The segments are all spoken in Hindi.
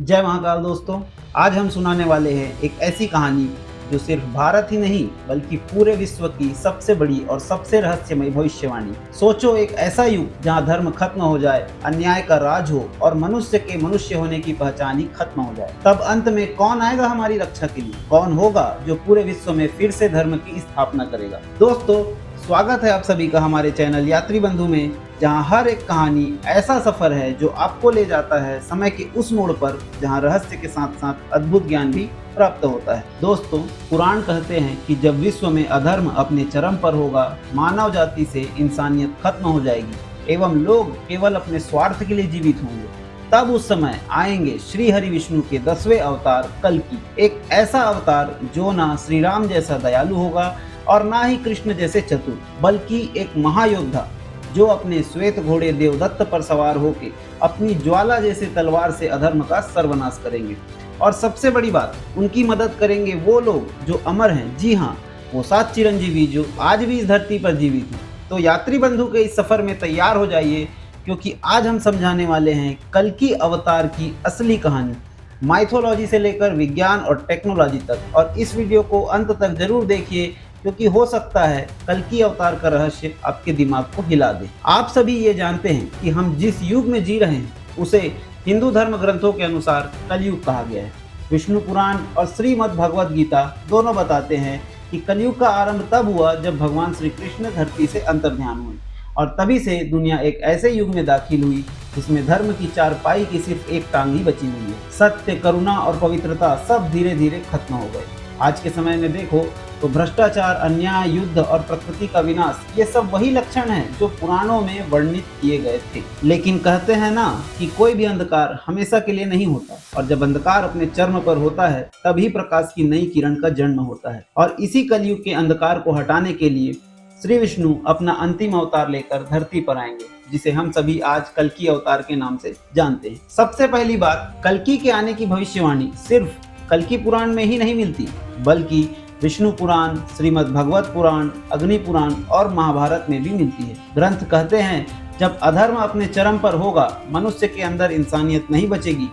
जय महाकाल दोस्तों। आज हम सुनाने वाले हैं एक ऐसी कहानी जो सिर्फ भारत ही नहीं बल्कि पूरे विश्व की सबसे बड़ी और सबसे रहस्यमय भविष्यवाणी। सोचो, एक ऐसा युग जहां धर्म खत्म हो जाए, अन्याय का राज हो और मनुष्य के मनुष्य होने की पहचान ही खत्म हो जाए। तब अंत में कौन आएगा हमारी रक्षा के लिए? कौन होगा जो पूरे विश्व में फिर से धर्म की स्थापना करेगा? दोस्तों, स्वागत है आप सभी का हमारे चैनल यात्री बंधु में, जहां हर एक कहानी ऐसा सफर है जो आपको ले जाता है समय के उस मोड़ पर जहां रहस्य के साथ साथ अद्भुत ज्ञान भी प्राप्त होता है। दोस्तों, पुराण कहते हैं कि जब विश्व में अधर्म अपने चरम पर होगा, मानव जाति से इंसानियत खत्म हो जाएगी एवं लोग केवल अपने स्वार्थ के लिए जीवित होंगे। तब उस समय आएंगे श्री हरि विष्णु के 10वें अवतार कल्कि, एक ऐसा अवतार जो ना श्री राम जैसा दयालु होगा और ना ही कृष्ण जैसे चतुर, बल्कि एक महायोद्धा जो अपने श्वेत घोड़े देवदत्त पर सवार होकर अपनी ज्वाला जैसे तलवार से अधर्म का सर्वनाश करेंगे। और सबसे बड़ी बात, उनकी मदद करेंगे वो लोग जो अमर हैं। जी हाँ, वो 7 चिरंजीवी जो आज भी इस धरती पर जीवित हैं। तो यात्री बंधु के इस सफर में तैयार हो जाइए, क्योंकि आज हम समझाने वाले हैं कल्कि अवतार की असली कहानी, माइथोलॉजी से लेकर विज्ञान और टेक्नोलॉजी तक। और इस वीडियो को अंत तक जरूर देखिए, क्योंकि हो सकता है कल्कि अवतार का रहस्य आपके दिमाग को हिला दे। आप सभी ये जानते हैं कि हम जिस युग में जी रहे हैं उसे हिंदू धर्म ग्रंथों के अनुसार कलयुग कहा गया है। विष्णु पुराण और श्रीमद् भगवद गीता दोनों बताते हैं कि कलयुग का आरंभ तब हुआ जब भगवान श्री कृष्ण धरती से अंतर्ध्यान हुए, और तभी से दुनिया एक ऐसे युग में दाखिल हुई जिसमें धर्म की चारपाई की सिर्फ एक टांग ही बची हुई है। सत्य, करुणा और पवित्रता सब धीरे धीरे खत्म हो गए। आज के समय में देखो तो भ्रष्टाचार, अन्याय, युद्ध और प्रकृति का विनाश, ये सब वही लक्षण हैं जो पुराणों में वर्णित किए गए थे। लेकिन कहते हैं ना कि कोई भी अंधकार हमेशा के लिए नहीं होता, और जब अंधकार अपने चरम पर होता है तभी प्रकाश की नई किरण का जन्म होता है। और इसी कलयुग के अंधकार को हटाने के लिए श्री विष्णु अपना अंतिम अवतार लेकर धरती पर आएंगे, जिसे हम सभी आज कल्कि अवतार के नाम से जानते हैं। सबसे पहली बात, कल्कि के आने की भविष्यवाणी सिर्फ कल्कि पुराण में ही नहीं मिलती, बल्कि विष्णु पुराण, श्रीमद् भगवत पुराण, अग्नि पुराण और महाभारत में भी मिलती है। ग्रंथ कहते हैं जब अधर्म अपने चरम पर होगा, मनुष्य के अंदर इंसानियत नहीं बचेगी,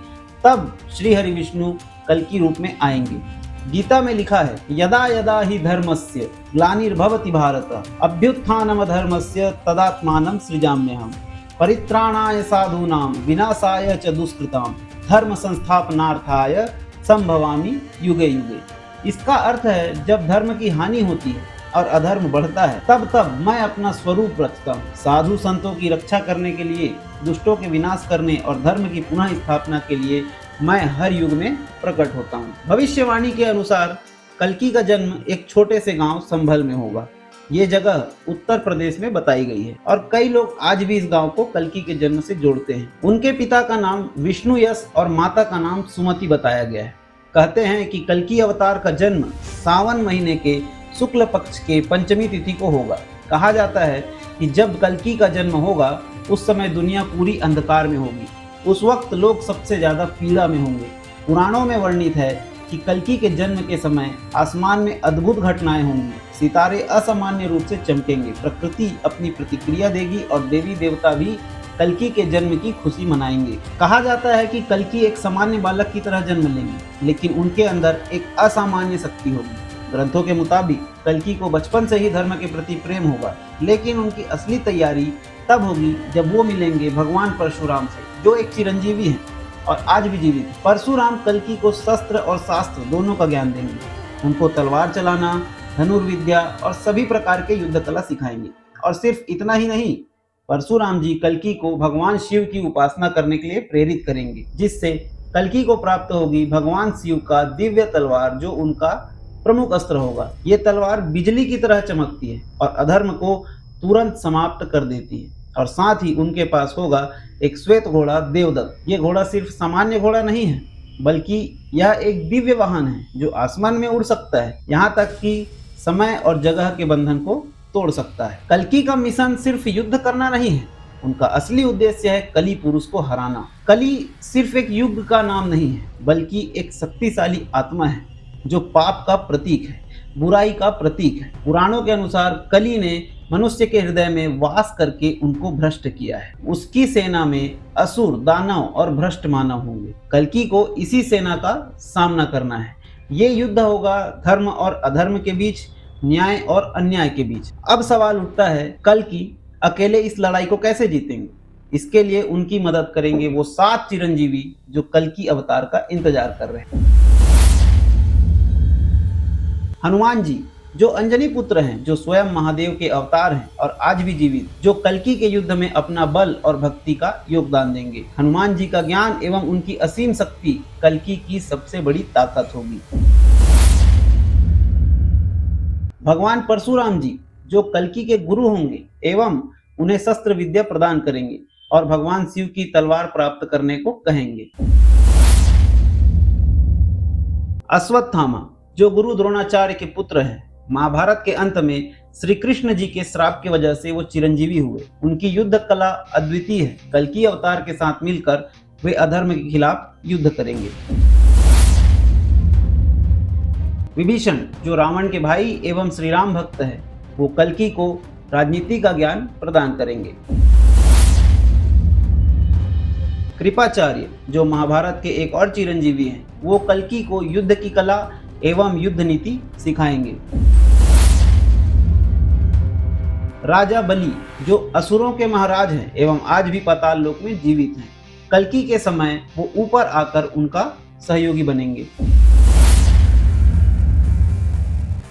तब श्री हरि विष्णु कल्कि रूप में आएंगे। गीता में लिखा है, यदा यदा ही धर्मस्य ग्लानिर्भवति भारत अभ्युत्थानम धर्मस्य तदात्मानं सृजाम्यहम् परित्राणाय साधूनां विनाशाय च दुष्कृतां धर्म संस्थापनार्थाय संभवामि युगे युगे। इसका अर्थ है, जब धर्म की हानि होती है और अधर्म बढ़ता है, तब मैं अपना स्वरूप रचता हूँ। साधु संतों की रक्षा करने के लिए, दुष्टों के विनाश करने और धर्म की पुनः स्थापना के लिए मैं हर युग में प्रकट होता हूँ। भविष्यवाणी के अनुसार कल्कि का जन्म एक छोटे से गांव संभल में होगा। ये जगह उत्तर प्रदेश में बताई गई है, और कई लोग आज भी इस गांव को कल्कि के जन्म से जोड़ते हैं। उनके पिता का नाम विष्णु यश और माता का नाम सुमति बताया गया है। कहते हैं कि कल्कि अवतार का जन्म सावन महीने के शुक्ल पक्ष के पंचमी तिथि को होगा। कहा जाता है कि जब कल्कि का जन्म होगा उस समय दुनिया पूरी अंधकार में होगी। उस वक्त लोग सबसे ज्यादा पीड़ा में होंगे। पुराणों में वर्णित है कि कल्कि के जन्म के समय आसमान में अद्भुत घटनाएं होंगी, सितारे असामान्य रूप से चमकेंगे, प्रकृति अपनी प्रतिक्रिया देगी और देवी देवता भी कल्कि के जन्म की खुशी मनाएंगे। कहा जाता है कि कल्कि एक सामान्य बालक की तरह जन्म लेंगे, लेकिन उनके अंदर एक असामान्य शक्ति होगी। ग्रंथों के मुताबिक कल्कि को बचपन से ही धर्म के प्रति प्रेम होगा, लेकिन उनकी असली तैयारी तब होगी जब वो मिलेंगे भगवान परशुराम से, जो एक चिरंजीवी हैं और आज भी जीवित हैं। परशुराम कल्कि को शस्त्र और शास्त्र दोनों का ज्ञान देंगे। उनको तलवार चलाना, धनुर्विद्या और सभी प्रकार के युद्ध कला सिखाएंगे। और सिर्फ इतना ही नहीं, परशुराम जी कल्कि को भगवान शिव की उपासना करने के लिए प्रेरित करेंगे, जिससे कल्कि को प्राप्त होगी भगवान शिव का दिव्य तलवार, जो उनका प्रमुख अस्त्र होगा। ये तलवार बिजली की तरह चमकती है और अधर्म को तुरंत समाप्त कर देती है। और साथ ही उनके पास होगा एक श्वेत घोड़ा देवदत्त। ये घोड़ा सिर्फ सामान्य घोड़ा नहीं है, बल्कि यह एक दिव्य वाहन है जो आसमान में उड़ सकता है, यहाँ तक कि समय और जगह के बंधन को तोड़ सकता है। कल्कि का मिशन सिर्फ युद्ध करना नहीं है, उनका असली उद्देश्य है कली पुरुष को हराना। कली सिर्फ एक युग का नाम नहीं है, बल्कि एक शक्तिशाली आत्मा है जो पाप का प्रतीक है, बुराई का प्रतीक है। पुराणों के अनुसार कली ने मनुष्य के हृदय में वास करके उनको भ्रष्ट किया है। उसकी सेना में असुर, दानव और भ्रष्ट मानव होंगे। कल्कि को इसी सेना का सामना करना है। ये युद्ध होगा धर्म और अधर्म के बीच, न्याय और अन्याय के बीच। अब सवाल उठता है, कल्कि अकेले इस लड़ाई को कैसे जीतेंगे? इसके लिए उनकी मदद करेंगे वो 7 चिरंजीवी जो कल्कि अवतार का इंतजार कर रहे हैं। हनुमान जी जो अंजनी पुत्र हैं, जो स्वयं महादेव के अवतार हैं और आज भी जीवित, जो कल्कि के युद्ध में अपना बल और भक्ति का योगदान देंगे। हनुमान जी का ज्ञान एवं उनकी असीम शक्ति कल्कि की सबसे बड़ी ताकत होगी। भगवान परशुराम जी जो कल्कि के गुरु होंगे एवं उन्हें शस्त्र विद्या प्रदान करेंगे और भगवान शिव की तलवार प्राप्त करने को कहेंगे। अश्वत्थामा जो गुरु द्रोणाचार्य के पुत्र हैं, महाभारत के अंत में श्री कृष्ण जी के श्राप की वजह से वो चिरंजीवी हुए। उनकी युद्ध कला अद्वितीय है। कल्कि अवतार के साथ मिलकर वे अधर्म के खिलाफ युद्ध करेंगे। विभीषण जो रावण के भाई एवं श्री राम भक्त है, वो कल्कि को राजनीति का ज्ञान प्रदान करेंगे। कृपाचार्य जो महाभारत के एक और चिरंजीवी हैं, वो कल्कि को युद्ध की कला एवं युद्ध नीति सिखाएंगे। राजा बलि जो असुरों के महाराज हैं एवं आज भी पाताल लोक में जीवित हैं, कल्कि के समय वो ऊपर आकर उनका सहयोगी बनेंगे।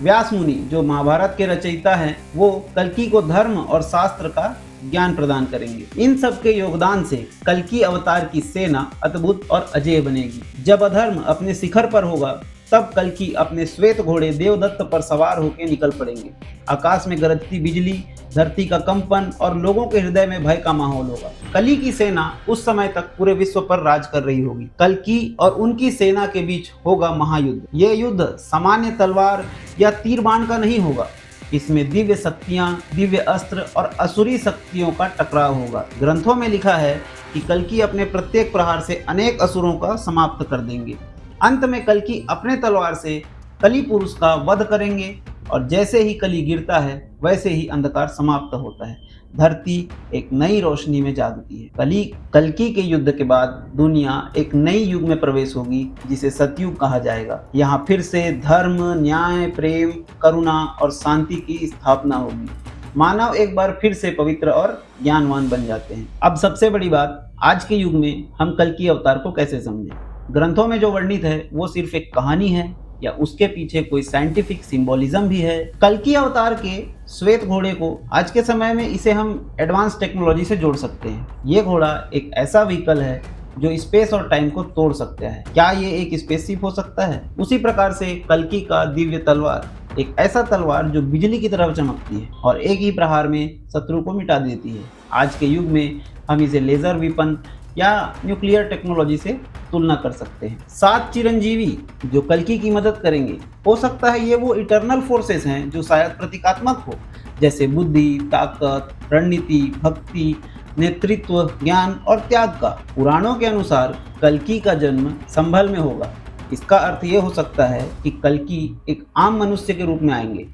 व्यास मुनि जो महाभारत के रचयिता हैं, वो कल्कि को धर्म और शास्त्र का ज्ञान प्रदान करेंगे। इन सब के योगदान से कल्कि अवतार की सेना अद्भुत और अजेय बनेगी। जब अधर्म अपने शिखर पर होगा, तब कल्कि अपने श्वेत घोड़े देवदत्त पर सवार होकर निकल पड़ेंगे। आकाश में गरजती बिजली, धरती का कंपन और लोगों के हृदय में भय का माहौल होगा। कली की सेना उस समय तक पूरे विश्व पर राज कर रही होगी। कल्कि और उनकी सेना के बीच होगा महायुद्ध। ये युद्ध सामान्य तलवार या तीर बाण का नहीं होगा। इसमें दिव्य शक्तियां, दिव्य अस्त्र और असुरी शक्तियों का टकराव होगा। ग्रंथों में लिखा है कि कल्कि अपने प्रत्येक प्रहार से अनेक असुरों का समाप्त कर देंगे। अंत में कल्कि अपने तलवार से कली पुरुष का वध करेंगे और जैसे ही कली गिरता है, वैसे ही अंधकार समाप्त होता है। धरती एक नई रोशनी में जागती है। कल्कि के युद्ध के बाद दुनिया एक नई युग में प्रवेश होगी, जिसे सतयुग कहा जाएगा। यहाँ फिर से धर्म, न्याय, प्रेम, करुणा और शांति की स्थापना होगी। मानव एक बार फिर से पवित्र और ज्ञानवान बन जाते हैं। अब सबसे बड़ी बात, आज के युग में हम कल्कि अवतार को कैसे समझें? ग्रंथों में जो वर्णित है वो सिर्फ एक कहानी है या उसके पीछे कोई साइंटिफिक सिंबोलिज्म भी है? कल्कि अवतार के श्वेत घोड़े को आज के समय में इसे हम एडवांस टेक्नोलॉजी से जोड़ सकते हैं। ये घोड़ा एक ऐसा व्हीकल है जो स्पेस और टाइम को तोड़ सकता है। क्या ये एक स्पेसशिप हो सकता है? उसी प्रकार से कल्कि का दिव्य तलवार एक ऐसा तलवार जो बिजली की तरह चमकती है और एक ही प्रहार में शत्रु को मिटा देती है। आज के युग में हम इसे लेजर वेपन या न्यूक्लियर टेक्नोलॉजी से तुलना कर सकते हैं। 7 चिरंजीवी जो कल्कि की मदद करेंगे, हो सकता है ये वो इटर्नल फोर्सेस हैं जो शायद प्रतीकात्मक हो, जैसे बुद्धि, ताकत, रणनीति, भक्ति, नेतृत्व, ज्ञान और त्याग का। पुराणों के अनुसार कल्कि का जन्म संभल में होगा। इसका अर्थ ये हो सकता है कि कल्कि एक आम मनुष्य के रूप में आएंगे,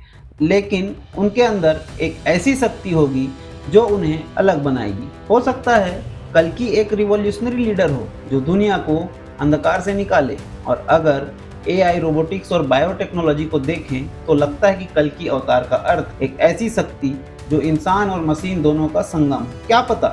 लेकिन उनके अंदर एक ऐसी शक्ति होगी जो उन्हें अलग बनाएगी। हो सकता है कल्कि एक रिवॉल्यूशनरी लीडर हो जो दुनिया को अंधकार से निकाले। और अगर एआई, रोबोटिक्स और बायोटेक्नोलॉजी को देखें तो लगता है कि कल्कि अवतार का अर्थ एक ऐसी शक्ति जो इंसान और मशीन दोनों का संगम है। क्या पता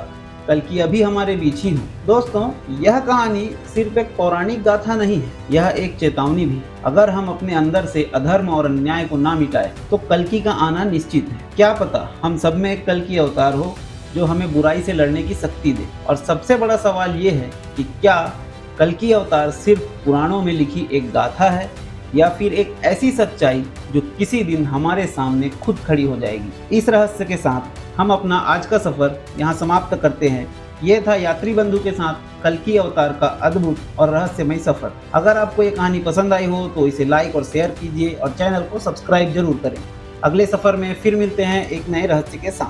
कल्कि अभी हमारे बीच ही हो। दोस्तों, यह कहानी सिर्फ एक पौराणिक गाथा नहीं है, यह एक चेतावनी भी। अगर हम अपने अंदर से अधर्म और अन्याय को ना मिटाए तो कल्कि का आना निश्चित है। क्या पता हम सब में एक कल्कि अवतार हो जो हमें बुराई से लड़ने की शक्ति दे। और सबसे बड़ा सवाल ये है कि क्या कल्कि अवतार सिर्फ पुराणों में लिखी एक गाथा है या फिर एक ऐसी सच्चाई जो किसी दिन हमारे सामने खुद खड़ी हो जाएगी। इस रहस्य के साथ हम अपना आज का सफर यहाँ समाप्त करते हैं। ये था यात्री बंधु के साथ कल्कि अवतार का अद्भुत और रहस्यमय सफर। अगर आपको ये कहानी पसंद आई हो तो इसे लाइक और शेयर कीजिए और चैनल को सब्सक्राइब जरूर करें। अगले सफर में फिर मिलते हैं एक नए रहस्य के साथ।